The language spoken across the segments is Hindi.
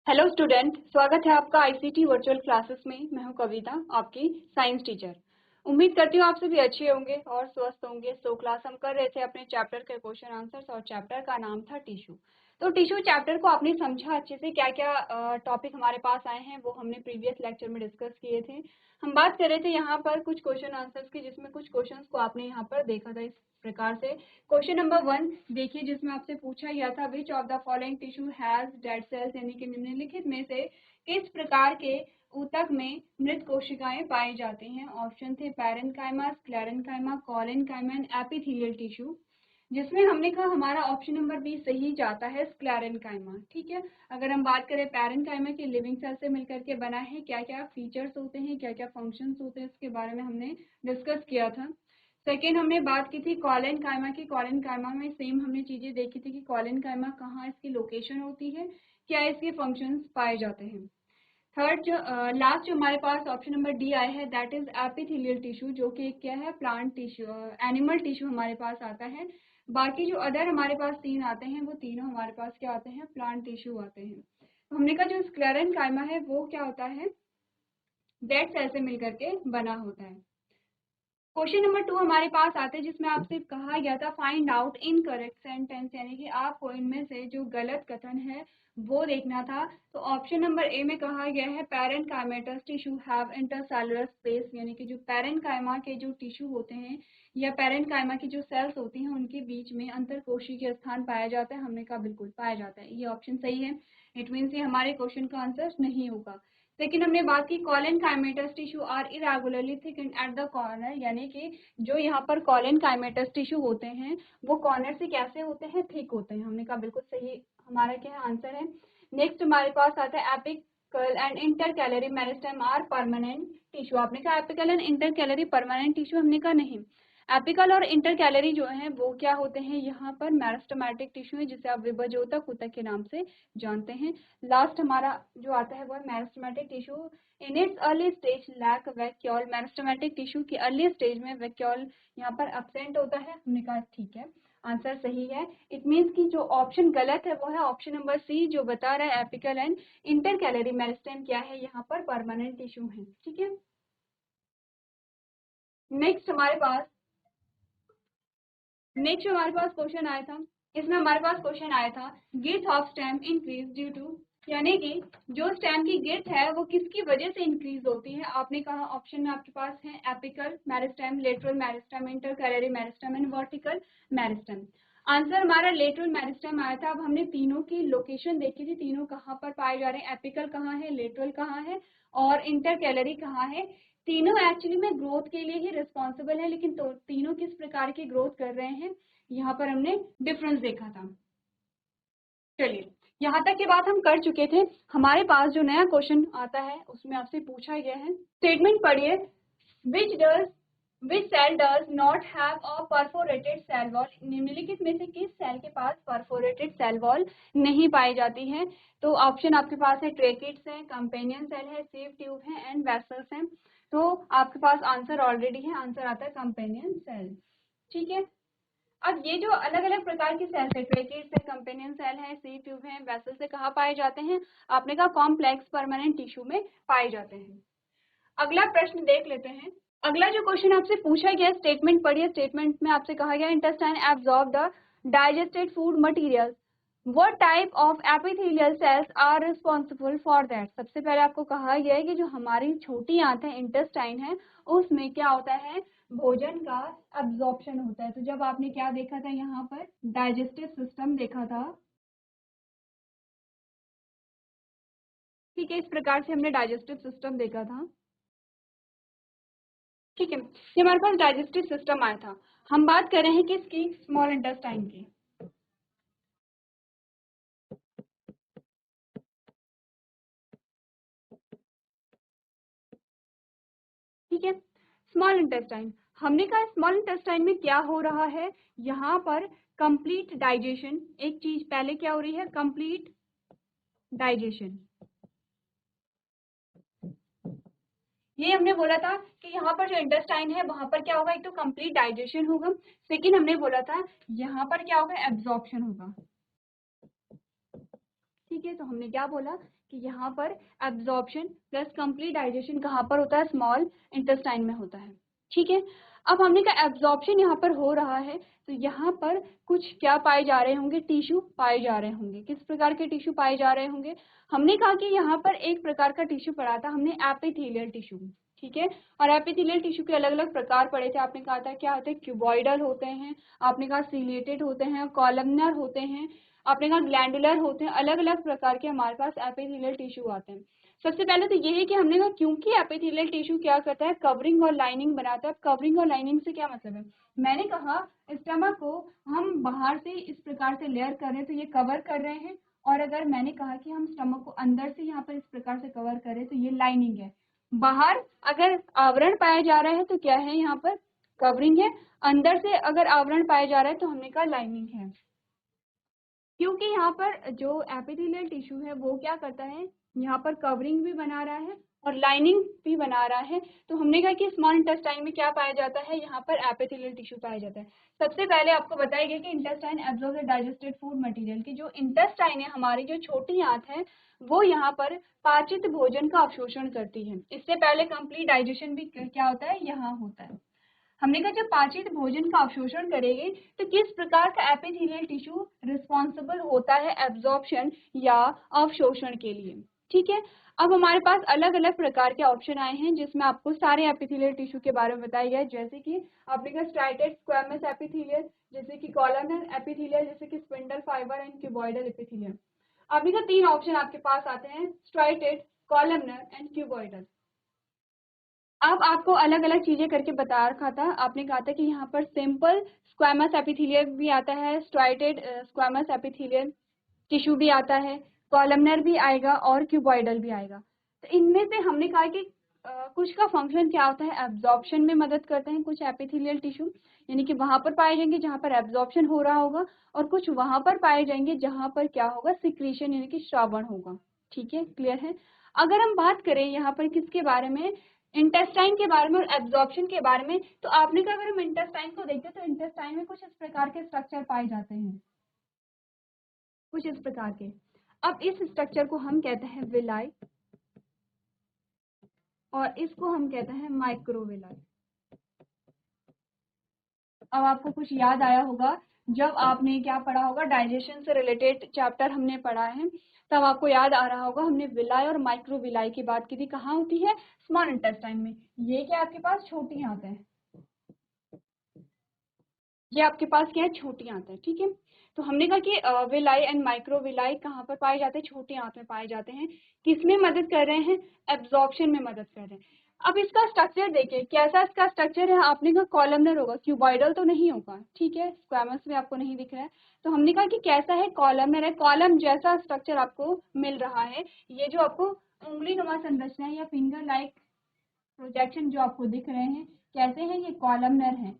हेलो स्टूडेंट, स्वागत है आपका आईसीटी वर्चुअल क्लासेस में। मैं हूं कविता, आपकी साइंस टीचर। उम्मीद करती हूँ आप सभी अच्छे होंगे और स्वस्थ होंगे। क्लास हम कर रहे थे अपने चैप्टर के क्वेश्चन आंसर्स और चैप्टर का नाम था टिश्यू। तो टिश्यू चैप्टर को आपने समझा अच्छे से, क्या क्या टॉपिक हमारे पास आए हैं वो हमने प्रीवियस लेक्चर में डिस्कस किए थे। हम बात कर रहे थे यहाँ पर कुछ क्वेश्चन आंसर्स की, जिसमें कुछ क्वेश्चन को आपने यहाँ पर देखा था इस प्रकार से। क्वेश्चन नंबर 1 देखिए, जिसमें आपसे पूछा गया था which of the following tissue has dead cells, यानी कि निम्नलिखित में से किस प्रकार के ऊतक में मृत कोशिकाएं पाई जाती हैं। ऑप्शन थे parenchyma, sclerenchyma, collenchyma and epithelial tissue, जिसमें हमने कहा हमारा ऑप्शन नंबर बी सही जाता है, स्क्लेरेन्काइमा। ठीक है, अगर हम बात करें पैरेन्काइमा के लिविंग सेल से मिलकर के बना है, क्या क्या फीचर्स होते हैं, क्या क्या फंक्शंस होते हैं, इसके बारे में हमने डिस्कस किया था। सेकेंड हमने बात की थी कोलेन्काइमा की। कोलेन्काइमा में सेम हमने चीजें देखी थी कि कोलेन्काइमा कहाँ इसकी लोकेशन होती है, क्या इसके फंक्शंस पाए जाते हैं। थर्ड जो लास्ट जो हमारे पास ऑप्शन नंबर डी आया है, दैट इज एपिथेलियल टिश्यू, जो कि क्या है, प्लांट टिश्यू, एनिमल टिश्यू हमारे पास आता है। बाकी जो अदर हमारे पास तीन आते हैं वो तीनों हमारे पास क्या आते हैं, प्लांट टिश्यू आते हैं। तो हमने कहा जो स्क्लेरेन्काइमा है वो क्या होता है, डेड सेल से मिलकर के बना होता है। क्वेश्चन नंबर 2 हमारे पास आते हैं, जिसमें आपसे कहा गया था फाइंड आउट इनकरेक्ट सेंटेंस, यानी कि आपको इनमें से जो गलत कथन है वो देखना था। तो ऑप्शन नंबर ए में कहा गया है parenchymatous tissue have intercellular space, यानी कि जो पैरेन्काइमा के जो टिश्यू होते हैं या पैरेन्काइमा की जो सेल्स होती हैं उनके बीच में अंतरकोशिकीय स्थान पाया जाता है। हमने कहा बिल्कुल पाया जाता है, ये ऑप्शन सही है। इट मीन्स ये हमारे क्वेश्चन का आंसर नहीं होगा। लेकिन हमने बात की collenchymatous tissue are irregularly thickened at the corner, यानी कि जो यहाँ पर कोलेन्काइमेटस टिश्यू होते हैं वो कॉर्नर से कैसे होते हैं, थिक होते हैं। हमने कहा बिल्कुल सही हमारा क्या आंसर है। नेक्स्ट हमारे पास आता है apical and intercalary meristem are permanent tissue. आपने कहा apical and intercalary permanent tissue, हमने कहा नहीं। एपिकल और इंटरकैलरी जो है वो क्या होते हैं, यहाँ पर मेरिस्टेमेटिक टिश्यू है, जिसे आप विभाजोतक ऊतक के नाम से जानते हैं। लास्ट हमारा जो आता है वो है meristematic tissue. In its early stage lack vacuole, meristematic tissue की अर्ली स्टेज में वैक्यूल यहाँ पर एब्सेंट होता है। हमने कहा ठीक है, आंसर सही है। इट मीन्स कि जो ऑप्शन गलत है वो है ऑप्शन नंबर सी, जो बता रहा है एपिकल एंड इंटरकैलरी मेरिस्टेम क्या है, यहाँ पर परमानेंट टिश्यू है। ठीक है, नेक्स्ट हमारे पास क्वेश्चन आया था, इसमें हमारे पास क्वेश्चन आया था girth of stem increase due to, यानी कि जो स्टेम की गिर्थ है वो किसकी वजह से इंक्रीज होती है। आपने कहा ऑप्शन में आपके पास है apical meristem, lateral meristem, intercalary meristem and vertical meristem. Answer हमारा लेटरल मेरिस्टेम आया था। अब हमने तीनों की लोकेशन देखी थी, तीनों कहाँ पर पाए जा रहे हैं, एपिकल कहाँ है, लेटरल कहाँ है और इंटरकैलरी कहाँ है। तीनों एक्चुअली में ग्रोथ के लिए ही रिस्पॉन्सिबल है, लेकिन तो तीनों किस प्रकार की ग्रोथ कर रहे हैं यहाँ पर हमने डिफरेंस देखा था। चलिए, यहाँ तक की बात हम कर चुके थे। हमारे पास जो नया क्वेश्चन आता है उसमें आपसे पूछा गया है, स्टेटमेंट पढ़िए, which cell does not have a perforated cell wall, निम्नलिखित में से किस सेल के पास परफोरेटेड सेल वॉल नहीं पाई जाती है। तो ऑप्शन आपके पास है ट्रेकिड्स है, कंपेनियन सेल है, सीव ट्यूब है एंड वेसल्स है। तो आपके पास आंसर ऑलरेडी है, आंसर आता है कंपेनियन सेल। ठीक है, अब ये जो अलग अलग प्रकार की सेल्स है, ट्रेकिड्स है, कंपेनियन सेल है, सी ट्यूब है, वेसल से कहाँ पाए जाते हैं, आपने कहा कॉम्प्लेक्स परमानेंट टिश्यू में पाए जाते हैं। अगला प्रश्न देख लेते हैं। अगला जो क्वेश्चन आपसे पूछा गया, स्टेटमेंट पढ़िए। स्टेटमेंट में आपसे कहा गया intestine absorb the digested food material, what type of epithelial cells are responsible for that. सबसे पहले आपको कहा गया है कि जो हमारी छोटी आंत है, इंटेस्टाइन है, उसमें क्या होता है, भोजन का अब्जॉर्प्शन होता है। तो जब आपने क्या देखा था, यहाँ पर डाइजेस्टिव सिस्टम देखा था। ठीक है, इस प्रकार से हमने डाइजेस्टिव सिस्टम देखा था। ठीक है, ये हमारे पास डाइजेस्टिव सिस्टम आया था। हम बात कर रहे हैं किसकी, स्मॉल इंटेस्टाइन की। ठीक है, स्मॉल इंटेस्टाइन, हमने कहा स्मॉल इंटेस्टाइन में क्या हो रहा है, यहाँ पर कंप्लीट डाइजेशन, एक चीज पहले क्या हो रही है, कंप्लीट डाइजेशन। ये हमने बोला था कि यहाँ पर जो इंटेस्टाइन है वहां पर क्या होगा, एक तो कंप्लीट डाइजेशन होगा, सेकेंड हमने बोला था यहाँ पर क्या होगा, एब्जॉर्प्शन होगा। ठीक है, तो हमने क्या बोला कि यहाँ पर एब्जॉर्प्शन प्लस कंप्लीट डाइजेशन कहाँ पर होता है, स्मॉल इंटेस्टाइन में होता है। ठीक है, अब हमने कहा एब्जॉर्प्शन यहाँ पर हो रहा है तो यहाँ पर कुछ क्या पाए जा रहे होंगे, टिश्यू पाए जा रहे होंगे। किस प्रकार के टिश्यू पाए जा रहे होंगे, हमने कहा कि यहाँ पर एक प्रकार का टिश्यू पढ़ा था हमने, एपिथेलियल टिश्यू। ठीक है, और एपिथेलियल टिश्यू के अलग अलग प्रकार पढ़े थे। आपने कहा था क्या होते हैं, क्यूबॉइडल होते हैं, आपने कहा सिलिएटेड होते हैं, कॉलमनर होते हैं, आपने कहा ग्लैंडुलर होते हैं। अलग अलग प्रकार के हमारे पास एपिथेलियल टिश्यू आते हैं। सबसे पहले तो ये है कि हमने कहा क्योंकि एपिथेलियल टिश्यू क्या करता है, कवरिंग और लाइनिंग बनाता है। कवरिंग और लाइनिंग से क्या मतलब है, मैंने कहा स्टमक को हम बाहर से इस प्रकार से लेयर कर रहे हैं तो ये कवर कर रहे हैं, और अगर मैंने कहा कि हम स्टमक को अंदर से यहाँ पर इस प्रकार से कवर कर रहे हैं तो ये लाइनिंग है। बाहर अगर आवरण पाया जा रहा है तो क्या है, यहाँ पर कवरिंग है, अंदर से अगर आवरण पाया जा रहा है तो हमने कहा लाइनिंग है। क्योंकि यहाँ पर जो एपिथेलियल टिश्यू है वो क्या करता है, यहाँ पर कवरिंग भी बना रहा है और लाइनिंग भी बना रहा है, तो हमने कहा कि स्मॉल इंटेस्टाइन में क्या पाया जाता है, यहाँ पर एपिथेलियल टिश्यू पाया जाता है। सबसे पहले आपको बताया गया कि intestine absorbs the digested food material, की जो इंटेस्टाइन है हमारी जो छोटी आंत है वो यहाँ पर पाचित भोजन का अवशोषण करती है। इससे पहले कंप्लीट डाइजेशन भी क्या होता है, यहाँ होता है। हमने कहा जब पाचित भोजन का अवशोषण करेंगे तो किस प्रकार का एपिथेलियल टिश्यू रिस्पॉन्सिबल होता है एब्जॉर्प्शन या अवशोषण के लिए। ठीक है, अब हमारे पास अलग अलग प्रकार के ऑप्शन आए हैं जिसमें आपको सारे एपिथेलियल टिश्यू के बारे में बताया गया है, जैसे कि आपने कहा स्ट्राइटेड स्क्वैमस एपिथेलियल, जैसे कि कॉलमनर एपिथेलियल, जैसे कि spindle fibre and cuboidal epithelial. आपने कहा तीन ऑप्शन आपके पास आते हैं, स्ट्राइटेड, कॉलमनर एंड क्यूबॉइडल। अब आपको अलग अलग चीजें करके बता रखा था। आपने कहा था कि यहाँ पर सिंपल स्क्वैमस एपिथेलियल भी आता है, स्ट्राइटेड स्क्वैमस एपिथेलियल टिश्यू भी आता है, कॉलमनर भी आएगा और क्यूबॉइडल भी आएगा। तो इनमें से हमने कहा कि कुछ का फंक्शन क्या होता है, एब्जॉर्प्शन में मदद करते हैं कुछ एपिथेलियल टिश्यू, यानी कि वहां पर पाए जाएंगे जहां पर एब्जॉर्प्शन हो रहा होगा, और कुछ वहां पर पाए जाएंगे जहां पर क्या होगा, सिक्रीशन यानी कि श्रावण होगा। ठीक है, क्लियर है। अगर हम बात करें यहाँ पर किसके बारे में, इंटेस्टाइन के बारे में और एब्जॉर्प्शन के बारे में, तो आपने कहा अगर हम इंटेस्टाइन को देखते हैं तो इंटेस्टाइन में कुछ इस प्रकार के स्ट्रक्चर पाए जाते हैं, कुछ इस प्रकार के। अब इस स्ट्रक्चर को हम कहते हैं विलाई और इसको हम कहते हैं माइक्रोविलाई। अब आपको कुछ याद आया होगा जब आपने क्या पढ़ा होगा, डाइजेशन से रिलेटेड चैप्टर हमने पढ़ा है, तब आपको याद आ रहा होगा हमने विलाई और माइक्रोविलाई की बात की थी। कहाँ होती है, स्मॉल इंटेस्टाइन में। ये क्या आपके पास छोटी आंत है, ये आपके पास क्या है, छोटी आंत है। ठीक है, तो हमने कहा कि विलाई एंड माइक्रोविलाई कहाँ पर पाए जाते हैं, छोटी आंत में पाए जाते हैं। किसमें मदद कर रहे हैं, एब्जॉर्प्शन में मदद कर रहे हैं। अब इसका स्ट्रक्चर देखिए कैसा इसका स्ट्रक्चर है, आपने कहा कॉलमनर होगा, क्यूबॉइडल तो नहीं होगा। ठीक है, स्क्वैमस में आपको नहीं दिख रहा है, तो हमने कहा कि कैसा है, कॉलमनर है। कॉलम जैसा स्ट्रक्चर आपको मिल रहा है, ये जो आपको उंगली नुमा संरचना या फिंगर लाइक प्रोजेक्शन जो आपको दिख रहे हैं, कैसे हैं, ये कॉलमनर है।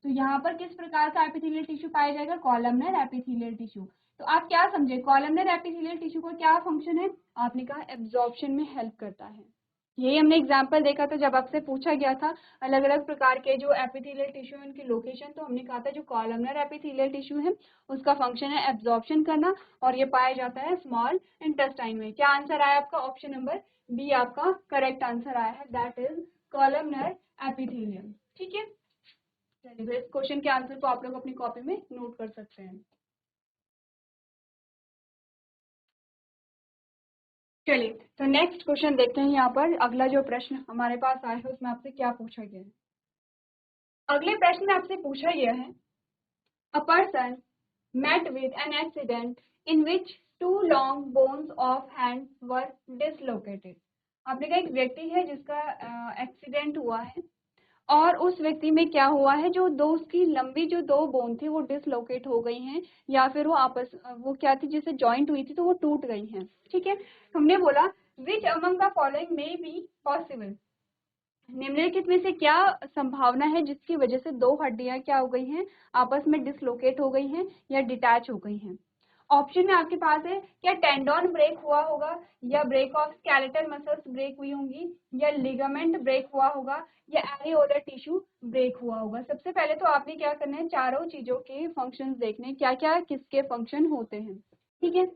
तो यहाँ पर किस प्रकार का एपिथेलियल टिश्यू पाया जाएगा, कॉलमनर एपिथेलियल टिश्यू। तो आप क्या समझे, कॉलमनर एपिथेलियल टिश्यू का क्या फंक्शन है, आपने कहा एब्जॉर्प्शन में हेल्प करता है। यही हमने एग्जाम्पल देखा था जब आपसे पूछा गया था अलग अलग प्रकार के जो एपिथेलियल टिश्यू है उनकी लोकेशन, तो हमने कहा था जो कॉलमनर एपिथेलियल टिश्यू है उसका फंक्शन है एब्जॉर्प्शन करना, और ये पाया जाता है स्मॉल इंटेस्टाइन में। क्या आंसर आया आपका, ऑप्शन नंबर बी आपका करेक्ट आंसर आया है, दैट इज कॉलमनर एपिथेलियम। ठीक है, चलिए तो इस क्वेश्चन के आंसर को आप लोग अपनी कॉपी में नोट कर सकते हैं। चलिए तो नेक्स्ट क्वेश्चन देखते हैं। यहाँ पर अगला जो प्रश्न हमारे पास आया है उसमें आपसे क्या पूछा गया है। अगले प्रश्न में आपसे पूछा गया है, a person met with an accident in which two long bones of hands were dislocated। आपने कहा एक व्यक्ति है जिसका एक्सीडेंट हुआ है और उस व्यक्ति में क्या हुआ है, जो दो उसकी लंबी जो दो बोन थी वो डिसलोकेट हो गई हैं, या फिर वो आपस वो क्या थी जिससे जॉइंट हुई थी तो वो टूट गई हैं। ठीक है, हमने बोला which among the following may be possible, निम्नलिखित में से क्या संभावना है जिसकी वजह से दो हड्डियां क्या हो गई हैं, आपस में डिसलोकेट हो गई हैं या डिटैच हो गई हैं। ऑप्शन में आपके पास है, क्या टेंडोन ब्रेक हुआ होगा, या break of skeletal muscles break हुई होंगी, या लिगामेंट ब्रेक हुआ होगा, या एरियोलर टिश्यू ब्रेक हुआ होगा। सबसे पहले तो आपने क्या करना है, चारों चीजों के फंक्शंस देखने, क्या क्या किसके फंक्शन होते हैं। ठीक है,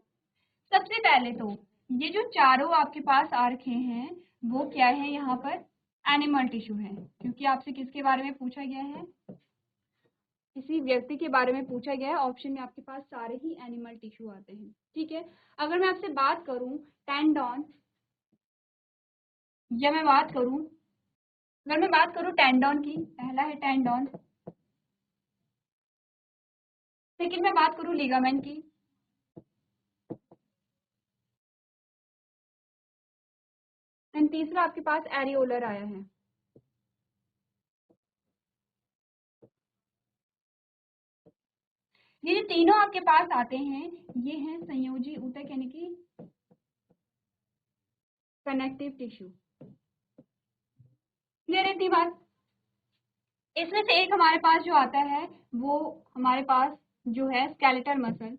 सबसे पहले तो ये जो चारों आपके पास आ रखे हैं वो क्या है, यहाँ पर एनिमल टिश्यू है, क्योंकि आपसे किसके बारे में पूछा गया है, किसी व्यक्ति के बारे में पूछा गया है। ऑप्शन में आपके पास सारे ही एनिमल टिश्यू आते हैं। ठीक है, अगर मैं आपसे बात करूं टेंडन, या मैं बात करूं, अगर मैं बात करूं टेंडन की, पहला है टेंडन, सेकंड मैं बात करूं लिगामेंट की, एंड तीसरा आपके पास एरियोलर आया है। ये जो तीनों आपके पास आते हैं ये हैं संयोजी ऊतक यानी कि कनेक्टिव टिश्यू। क्लियर है इतनी बात? इसमें से एक हमारे पास जो आता है वो हमारे पास जो है स्केलेटल मसल,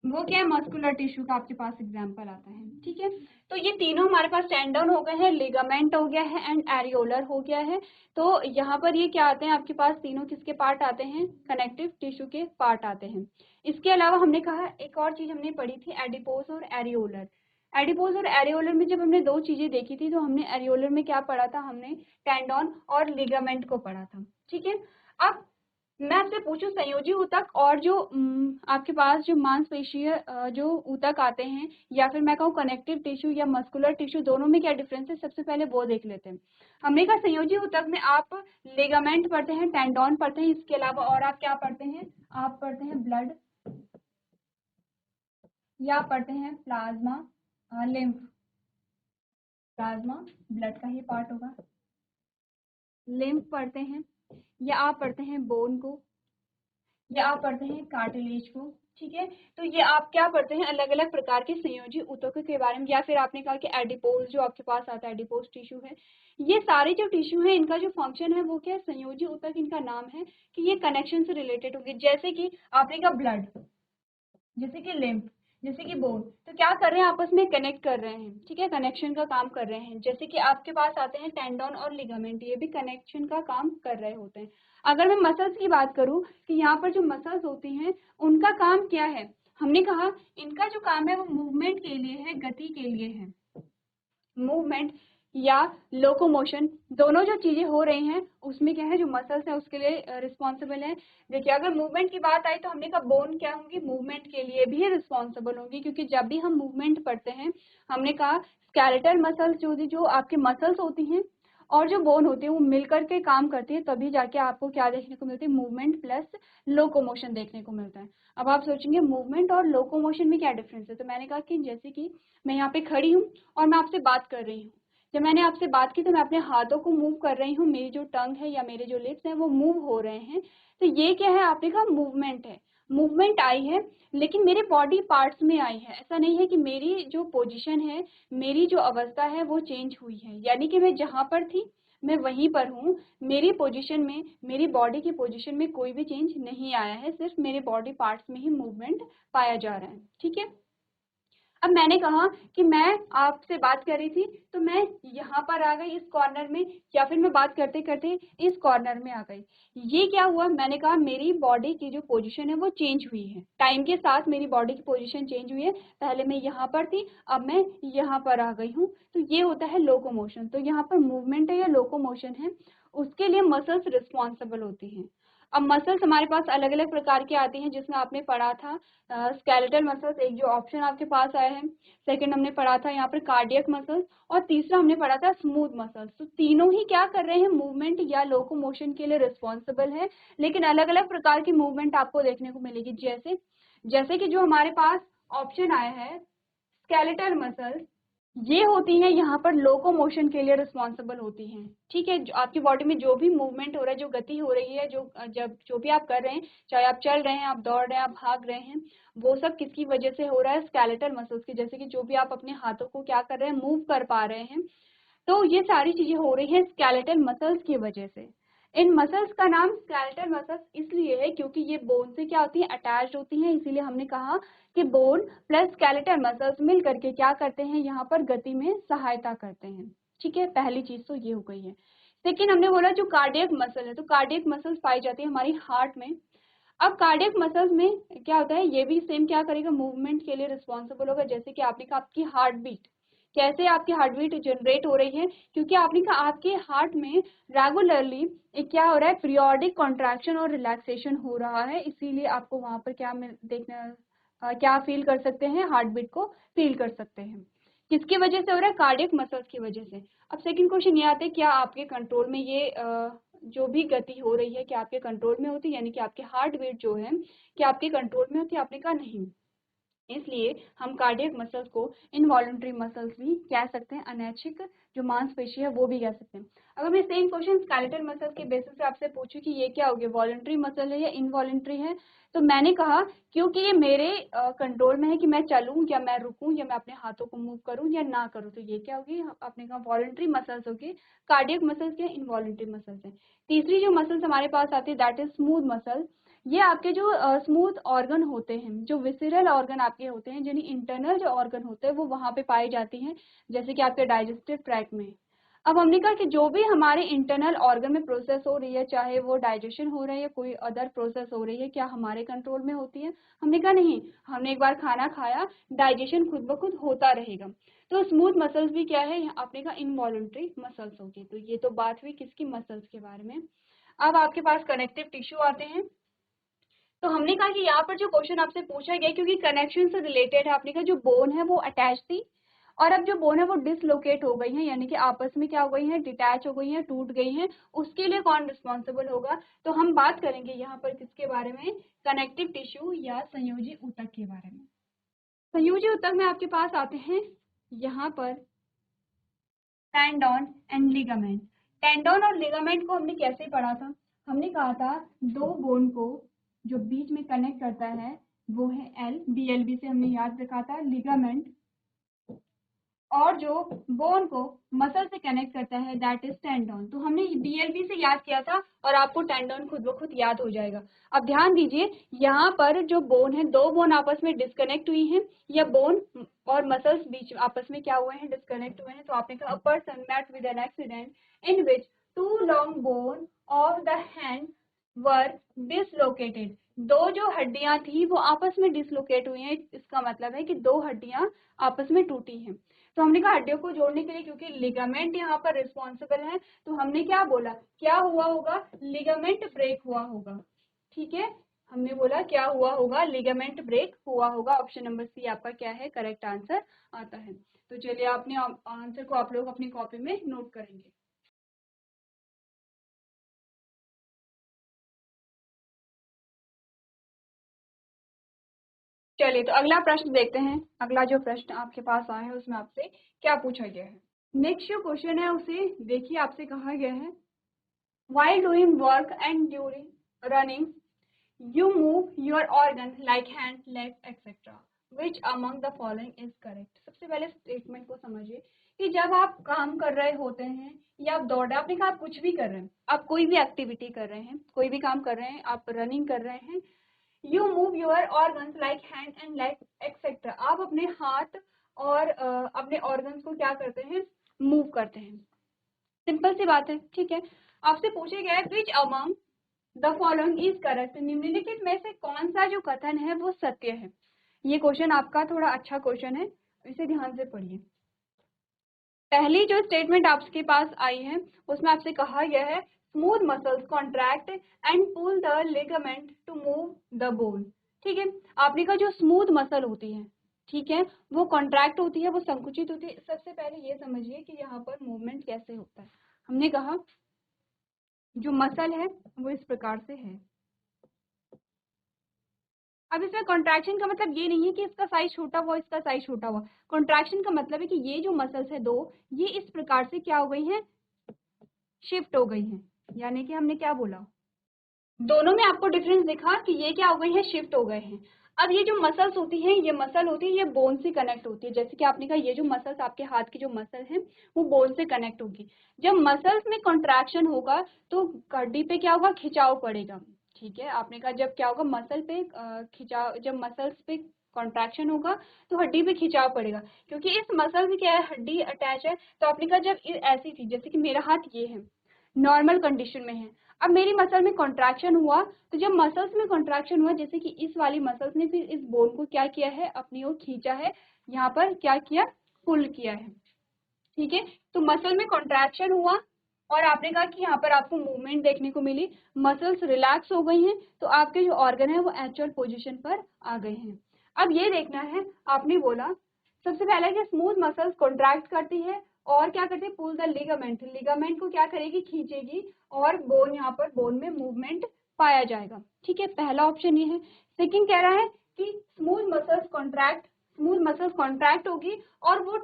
वो क्या है, मस्कुलर टिश्यू का आपके पास एग्जांपल आता है। ठीक है, तो ये तीनों हमारे पास टेंडन हो गए हैं, लिगामेंट हो गया है एंड एरियोलर हो गया है। तो यहाँ पर ये क्या आते हैं आपके पास, तीनों किसके पार्ट आते हैं, कनेक्टिव टिश्यू के पार्ट आते हैं। इसके अलावा हमने कहा एक और चीज हमने पढ़ी थी, एडिपोज और एरियोलर। एडिपोज और एरियोलर में जब हमने दो चीजें देखी थी तो हमने एरियोलर में क्या पढ़ा था, हमने टेंडन और लिगामेंट को पढ़ा था। ठीक है, अब मैं आपसे पूछूं संयोजी ऊतक और जो आपके पास जो मांसपेशीय जो ऊतक आते हैं, या फिर मैं कहूँ कनेक्टिव टिश्यू या मस्कुलर टिश्यू, दोनों में क्या डिफरेंस है, सबसे पहले वो देख लेते हैं। हमने कहा संयोजी ऊतक में आप लिगामेंट पढ़ते हैं, टेंडन पढ़ते हैं, इसके अलावा और आप क्या पढ़ते हैं, आप पढ़ते हैं ब्लड, या पढ़ते हैं प्लाज्मा, लिम्फ, प्लाज्मा ब्लड का ही पार्ट होगा, लिम्फ पढ़ते हैं, या आप पढ़ते हैं बोन को, या आप पढ़ते हैं कार्टिलेज को। ठीक है, तो ये आप क्या पढ़ते हैं, अलग अलग प्रकार के संयोजी ऊतकों के बारे में, या फिर आपने कहा कि एडिपोज जो आपके पास आता है, एडिपोज टिश्यू है। ये सारे जो टिश्यू है इनका जो फंक्शन है वो क्या है, संयोजी ऊतक इनका नाम है कि ये कनेक्शन से रिलेटेड होंगे। जैसे कि आपने कहा ब्लड, जैसे कि लिम्फ, जैसे कि बोन, तो क्या कर रहे हैं, आपस में कनेक्ट कर रहे हैं। ठीक है, कनेक्शन का काम कर रहे हैं। जैसे कि आपके पास आते हैं टेंडन और लिगामेंट, ये भी कनेक्शन का काम कर रहे होते हैं। अगर मैं मसल्स की बात करूं कि यहाँ पर जो मसल्स होती हैं उनका काम क्या है, हमने कहा इनका जो काम है वो मूवमेंट के लिए है, गति के लिए है। मूवमेंट या लोकोमोशन, दोनों जो चीजें हो रही हैं उसमें क्या है, जो मसल्स है उसके लिए रिस्पॉन्सिबल है। देखिए अगर मूवमेंट की बात आई तो हमने कहा बोन क्या होंगी, मूवमेंट के लिए भी रिस्पॉन्सिबल होंगी, क्योंकि जब भी हम मूवमेंट पढ़ते हैं हमने कहा स्केलेटल मसल्स जो आपके मसल्स होती हैं और जो बोन होती है वो मिलकर के काम करती है, तभी जाके आपको क्या देखने को मिलती है, मूवमेंट प्लस लोकोमोशन देखने को मिलता है। अब आप सोचेंगे मूवमेंट और लोकोमोशन में क्या डिफरेंस है, तो मैंने कहा कि जैसे कि मैं यहाँ पे खड़ी हूँ और मैं आपसे बात कर रही हूँ, जब मैंने आपसे बात की तो मैं अपने हाथों को मूव कर रही हूँ, मेरी जो टंग है या मेरे जो लिप्स हैं वो मूव हो रहे हैं, तो ये क्या है, आपने कहा मूवमेंट है। मूवमेंट आई है लेकिन मेरे बॉडी पार्ट्स में आई है, ऐसा नहीं है कि मेरी जो पोजीशन है, मेरी जो अवस्था है वो चेंज हुई है, यानी कि मैं जहाँ पर थी मैं वहीं पर हूँ। मेरी पोजीशन में, मेरी बॉडी की पोजीशन में कोई भी चेंज नहीं आया है, सिर्फ मेरे बॉडी पार्ट्स में ही मूवमेंट पाया जा रहा है। ठीक है, अब मैंने कहा कि मैं आपसे बात कर रही थी तो मैं यहाँ पर आ गई इस कॉर्नर में, या फिर मैं बात करते करते इस कॉर्नर में आ गई। ये क्या हुआ, मैंने कहा मेरी बॉडी की जो पोजीशन है वो चेंज हुई है, टाइम के साथ मेरी बॉडी की पोजीशन चेंज हुई है। पहले मैं यहाँ पर थी, अब मैं यहाँ पर आ गई हूँ, तो ये होता है लोकोमोशन। तो यहाँ पर मूवमेंट है या लोकोमोशन है, उसके लिए मसल्स रिस्पॉन्सिबल होती हैं। अब मसल्स हमारे पास अलग अलग प्रकार के आती हैं, जिसमें आपने पढ़ा था स्केलेटल मसल्स, एक जो ऑप्शन आपके पास आया है। सेकंड हमने पढ़ा था यहाँ पर कार्डियक मसल्स, और तीसरा हमने पढ़ा था स्मूथ मसल्स। तो तीनों ही क्या कर रहे हैं, मूवमेंट या लोकोमोशन के लिए रिस्पॉन्सिबल है, लेकिन अलग अलग प्रकार की मूवमेंट आपको देखने को मिलेगी। जैसे जैसे कि जो हमारे पास ऑप्शन आया है स्केलेटल मसल्स, ये होती हैं यहाँ पर लोकोमोशन के लिए रिस्पॉन्सिबल होती हैं। ठीक है, जो आपकी बॉडी में जो भी मूवमेंट हो रहा है, जो गति हो रही है, जो भी आप कर रहे हैं, चाहे आप चल रहे हैं, आप दौड़ रहे हैं, आप भाग रहे हैं, वो सब किसकी वजह से हो रहा है, स्केलेटल मसल्स की। जैसे कि जो भी आप अपने हाथों को क्या कर रहे हैं, मूव कर पा रहे हैं, तो ये सारी चीजें हो रही हैं स्केलेटल मसल्स की वजह से। इन मसल्स का नाम स्केलेटल मसल्स इसलिए है क्योंकि ये बोन से क्या होती है, अटैच्ड होती हैं, इसीलिए हमने कहा कि बोन प्लस स्केलेटल मसल्स मिल करके क्या करते हैं, यहाँ पर गति में सहायता करते हैं। ठीक है, पहली चीज तो ये हो गई है। सेकेंड हमने बोला जो कार्डियक मसल है, तो कार्डियक मसल्स पाई जाती है हमारी हार्ट में। अब कार्डियक मसल्स में क्या होता है, ये भी सेम क्या करेगा, मूवमेंट के लिए रिस्पॉन्सिबल होगा। जैसे कि आपने कहा आपकी हार्ट बीट, कैसे आपकी हार्ट बीट जनरेट हो रही है, क्योंकि आपने कहा आपके हार्ट में रेगुलरली क्या हो रहा है, पीरियोडिक कॉन्ट्रैक्शन और रिलैक्सेशन हो रहा है, इसीलिए आपको वहां पर क्या देखना, क्या फील कर सकते हैं, हार्ट बीट को फील कर सकते हैं। किसकी वजह से हो रहा है, कार्डियक मसल्स की वजह से। अब सेकंड क्वेश्चन ये आता है, क्या आपके कंट्रोल में ये जो भी गति हो रही है, क्या आपके कंट्रोल में होती है, यानी कि आपके हार्ट बीट जो है क्या आपके कंट्रोल में होती है, आपने कहा नहीं। इसलिए हम कार्डियक मसल्स को इनवॉलंटरी मसल्स भी कह सकते हैं, अनैच्छिक जो मांसपेशी है वो भी कह सकते हैं। अगर मैं सेम क्वेश्चन स्केलेटल मसल्स के बेसिस पे आपसे पूछूं कि ये क्या हो गया, वॉलंटरी मसल है या इनवॉलंटरी है, तो मैंने कहा क्योंकि ये मेरे कंट्रोल में है कि मैं चलूं या मैं रुकूं या मैं अपने हाथों को मूव करूं या ना करूं, तो ये क्या होगी, आपने कहा वॉलंटरी मसल्स होगी। कार्डियक मसल्स क्या, इनवॉलंटरी मसल्स है। तीसरी जो मसल्स हमारे पास आती है दैट इज स्मूथ मसल। ये आपके जो स्मूथ ऑर्गन होते हैं, जो विसरल ऑर्गन आपके होते हैं, यानी इंटरनल जो ऑर्गन होते हैं वो वहां पे पाए जाती हैं, जैसे कि आपके डाइजेस्टिव ट्रैक्ट में। अब हमने कहा कि जो भी हमारे इंटरनल ऑर्गन में प्रोसेस हो रही है, चाहे वो डाइजेशन हो रहा है या कोई अदर प्रोसेस हो रही है, क्या हमारे कंट्रोल में होती है, हमने कहा नहीं। हमने एक बार खाना खाया, डाइजेशन खुद ब खुद होता रहेगा। तो स्मूथ मसल्स भी क्या है, आपने कहा इनवॉलंटरी मसल्स होगी। तो ये तो बात हुई किसकी, मसल्स के बारे में। अब आपके पास कनेक्टिव टिश्यू आते हैं। तो हमने कहा कि यहाँ पर जो क्वेश्चन आपसे पूछा गया, क्योंकि कनेक्शन से रिलेटेड है, आपने कहा जो बोन है वो अटैच थी और अब जो बोन है वो डिसलोकेट हो गई है, यानी कि आपस में क्या हो गई है, डिटैच हो गई है, टूट गई है। उसके लिए कौन रिस्पॉन्सिबल होगा, तो हम बात करेंगे यहाँ पर किसके बारे में, कनेक्टिव टिश्यू या संयोजी ऊतक के बारे में। संयोजी ऊतक में आपके पास आते हैं यहाँ पर टेंडन एंड लिगामेंट। टेंडन और लिगामेंट को हमने कैसे पढ़ा था, हमने कहा था दो बोन को जो बीच में कनेक्ट करता है वो है एल, बीएलबी से हमने याद रखा था लिगामेंट, और जो बोन को मसल से कनेक्ट करता है दैट इज टेंडन। तो हमने बीएलबी से याद किया था और आपको टेंडन खुद ब खुद याद हो जाएगा। अब ध्यान दीजिए, यहाँ पर जो बोन है, दो बोन आपस में डिस्कनेक्ट हुई हैं, या बोन और मसल्स बीच आपस में क्या हुए हैं, डिस्कनेक्ट हुए हैं। तो आपने कहा a person met with an accident in which two long bone of the hand were dislocated. दो जो हड्डियां थी वो आपस में डिसलोकेट हुई हैं, इसका मतलब है कि दो हड्डियां आपस में टूटी हैं। तो हमने कहा हड्डियों को जोड़ने के लिए, क्योंकि लिगामेंट यहाँ पर रिस्पॉन्सिबल है, तो हमने क्या बोला, क्या हुआ होगा, लिगामेंट ब्रेक हुआ होगा। ठीक है, हमने बोला क्या हुआ होगा, लिगामेंट ब्रेक हुआ होगा। ऑप्शन नंबर सी आपका क्या है, करेक्ट आंसर आता है। तो चलिए अपने आंसर को आप लोग अपनी कॉपी में नोट करेंगे। चलिए तो अगला प्रश्न देखते हैं। अगला जो प्रश्न आपके पास आया है उसमें आपसे क्या पूछा गया है। नेक्स्ट जो क्वेश्चन है उसे देखिए, आपसे कहा गया है while doing work and during running you move your organ like hand, leg, etc. Which among the following is correct? सबसे पहले स्टेटमेंट को समझिए कि जब आप काम कर रहे होते हैं या आप दौड़, आपने कहा आप कुछ भी कर रहे हैं, आप कोई भी एक्टिविटी कर रहे हैं, कोई भी काम कर रहे हैं, आप रनिंग कर रहे हैं, you move your organs like hand and leg etcetera. आप अपने हाथ और अपने ऑर्गन्स को क्या करते हैं, मूव करते हैं। सिंपल सी बात है, ठीक है। आपसे पूछे गया है which among the following is correct, निम्नलिखित में से कौन सा जो कथन है वो सत्य है। ये क्वेश्चन आपका थोड़ा अच्छा क्वेश्चन है, इसे ध्यान से पढ़िए। पहली जो स्टेटमेंट आपके पास आई है उसमें आपसे कहा गया है smooth muscles contract and pull the ligament to move the bone. ठीक है, आपने कहा जो स्मूथ मसल होती है, ठीक है, वो कॉन्ट्रैक्ट होती है, वो संकुचित होती है। सबसे पहले ये समझिए कि यहाँ पर मूवमेंट कैसे होता है। हमने कहा जो मसल है वो इस प्रकार से है। अब इसमें कॉन्ट्रैक्शन का मतलब ये नहीं है कि इसका साइज छोटा हुआ, इसका साइज छोटा हुआ। कॉन्ट्रैक्शन का मतलब है कि ये जो मसल्स है दो, ये इस प्रकार से क्या हो गई हैं, शिफ्ट हो गई हैं। यानी कि हमने क्या बोला, दोनों में आपको डिफरेंस दिखा कि ये क्या हो गई है, शिफ्ट हो गए हैं। अब ये जो मसल्स होती हैं, ये मसल होती है, ये बोन से कनेक्ट होती है। जैसे कि आपने कहा ये जो मसल्स, आपके हाथ की जो मसल है वो बोन से कनेक्ट होगी। जब मसल्स में कॉन्ट्रैक्शन होगा तो हड्डी पे क्या होगा, खिंचाव पड़ेगा। ठीक है, आपने कहा जब क्या होगा, मसल पे खिंचाव, जब मसल्स पे कॉन्ट्रैक्शन होगा तो हड्डी पे खिंचाव पड़ेगा, क्योंकि इस मसल में क्या है, हड्डी अटैच है। तो आपने कहा जब ऐसी थी, जैसे कि मेरा हाथ ये है, नॉर्मल कंडीशन में है, अब मेरी मसल में कॉन्ट्रैक्शन हुआ, तो जब मसल्स में कॉन्ट्रैक्शन हुआ, जैसे कि इस वाली मसल्स ने फिर इस बोन को क्या किया है, अपनी ओर खींचा है, यहाँ पर क्या किया, पुल किया है, ठीक है। तो मसल में कॉन्ट्रैक्शन हुआ और आपने कहा कि यहाँ पर आपको मूवमेंट देखने को मिली, मसल्स रिलैक्स हो गई हैं, तो आपके जो ऑर्गन है वो एक्चुअल पोजीशन पर आ गए हैं। अब ये देखना है, आपने बोला सबसे पहले कि स्मूथ मसल्स कॉन्ट्रैक्ट करती है और क्या करती है, पुल द लिगामेंट, लिगामेंट को क्या करेगी, खींचेगी और बोन, यहाँ पर बोन में मूवमेंट पाया जाएगा, ठीक है। पहला ऑप्शन ये है। सेकंड कह रहा है कि smooth muscles contract, smooth muscles contract होगी और वो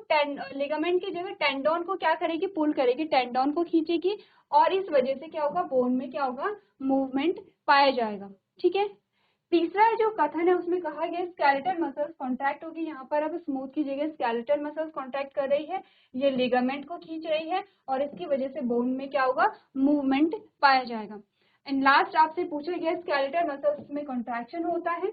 लिगामेंट की जगह टेंडोन को क्या करेगी, पुल करेगी, टेंडोन को खींचेगी और इस वजह से क्या होगा, बोन में क्या होगा, मूवमेंट पाया जाएगा, ठीक है। तीसरा जो कथन है उसमें कहा गया स्केलेटल मसल्स कॉन्ट्रैक्ट होगी, यहाँ पर अब स्मूथ की जगह स्केलेटल मसल्स कॉन्ट्रैक्ट कर रही है, ये लिगामेंट को खींच रही है और इसकी वजह से बोन में क्या होगा, मूवमेंट पाया जाएगा। एंड लास्ट आपसे पूछा गया स्केलेटल मसल्स में कॉन्ट्रैक्शन होता है,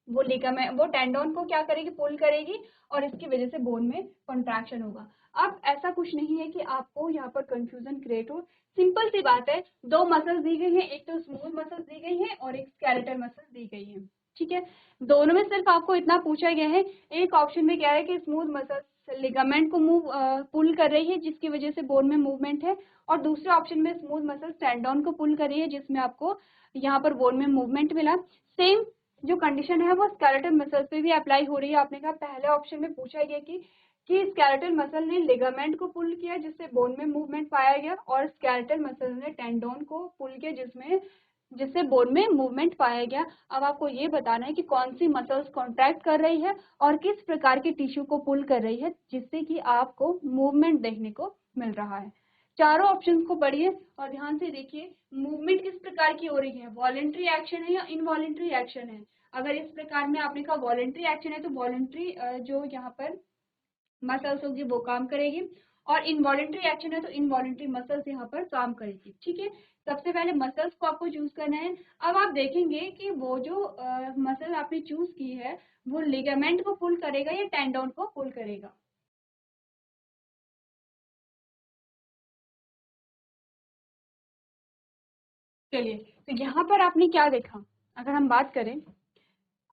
वो लिगामेंट, वो टेंडोन को क्या करेगी, पुल करेगी और इसकी वजह से बोन में कॉन्ट्रैक्शन होगा। अब ऐसा कुछ नहीं है कि आपको यहाँ पर कंफ्यूजन क्रिएट हो, सिंपल सी बात है, दो मसल्स दी गई है, एक तो स्मूथ मसल्स दी गई है और एक स्केलेटल मसल्स दी गई है, ठीक है। दोनों में सिर्फ आपको इतना पूछा गया है, एक ऑप्शन में क्या है कि स्मूथ मसल्स लिगामेंट को पुल कर रही है जिसकी वजह से बोन में मूवमेंट है, और दूसरे ऑप्शन में स्मूथ मसल्स टेंडोन को पुल कर रही है जिसमें आपको यहाँ पर बोन में मूवमेंट मिला। सेम जो कंडीशन है वो स्केलेटल मसल्स पे भी अप्लाई हो रही है। आपने कहा पहले ऑप्शन में पूछा गया कि स्केलेटल मसल ने लिगामेंट को पुल किया जिससे बोन में मूवमेंट पाया गया और स्केलेटल मसल ने टेंडोन को पुल किया जिससे बोन में मूवमेंट पाया गया। अब आपको ये बताना है कि कौन सी मसल्स कॉन्ट्रैक्ट कर रही है और किस प्रकार के टिश्यू को पुल कर रही है जिससे कि आपको मूवमेंट देखने को मिल रहा है। चारों ऑप्शंस को पढ़िए और ध्यान से देखिए, मूवमेंट किस प्रकार की हो रही है, वॉलेंट्री एक्शन है या इनवॉलेंट्री एक्शन है। अगर इस प्रकार में आपने कहा वॉलेंट्री एक्शन है तो वॉलेंट्री जो यहाँ पर मसल्स होगी वो काम करेगी, और इनवॉलेंट्री एक्शन है तो इनवॉलेंट्री मसल्स यहाँ पर काम करेगी, ठीक है। सबसे पहले मसल्स को आपको चूज करना है। अब आप देखेंगे कि वो जो मसल आपने चूज की है वो लिगामेंट को पुल करेगा या टेंडोन को पुल करेगा। चलिए, तो यहाँ पर आपने क्या देखा, अगर हम बात करें,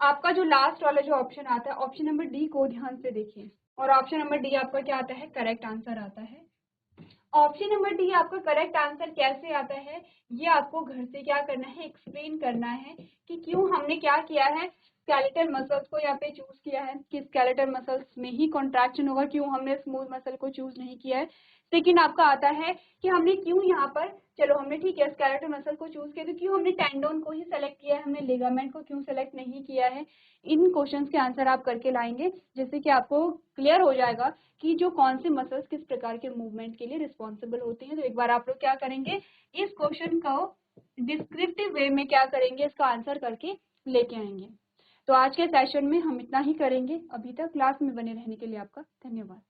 आपका जो लास्ट वाला जो ऑप्शन आता है, ऑप्शन नंबर डी को ध्यान से देखिए, और ऑप्शन नंबर डी आपका क्या आता है, करेक्ट आंसर आता है। ऑप्शन नंबर डी आपका करेक्ट आंसर कैसे आता है, ये आपको घर से क्या करना है, एक्सप्लेन करना है कि क्यों हमने क्या किया है, स्केलेटल मसल्स को यहाँ पे चूज किया है कि स्केलेटल मसल्स में ही कॉन्ट्रैक्शन होगा, क्यों हमने स्मूथ मसल को चूज नहीं किया है। सेकंड आपका आता है कि हमने क्यों यहाँ पर, चलो हमने ठीक है स्केलेटल मसल को चूज किया, तो क्यों हमने टेंडोन को ही सेलेक्ट किया है, हमने लिगामेंट को क्यों सेलेक्ट नहीं किया है। इन क्वेश्चंस के आंसर आप करके लाएंगे जिससे कि आपको क्लियर हो जाएगा कि जो कौन से मसल्स किस प्रकार के मूवमेंट के लिए रिस्पॉन्सिबल होते हैं। तो एक बार आप लोग क्या करेंगे, इस क्वेश्चन को डिस्क्रिप्टिव वे में क्या करेंगे, इसका आंसर करके लेके आएंगे। तो आज के सेशन में हम इतना ही करेंगे। अभी तक क्लास में बने रहने के लिए आपका धन्यवाद।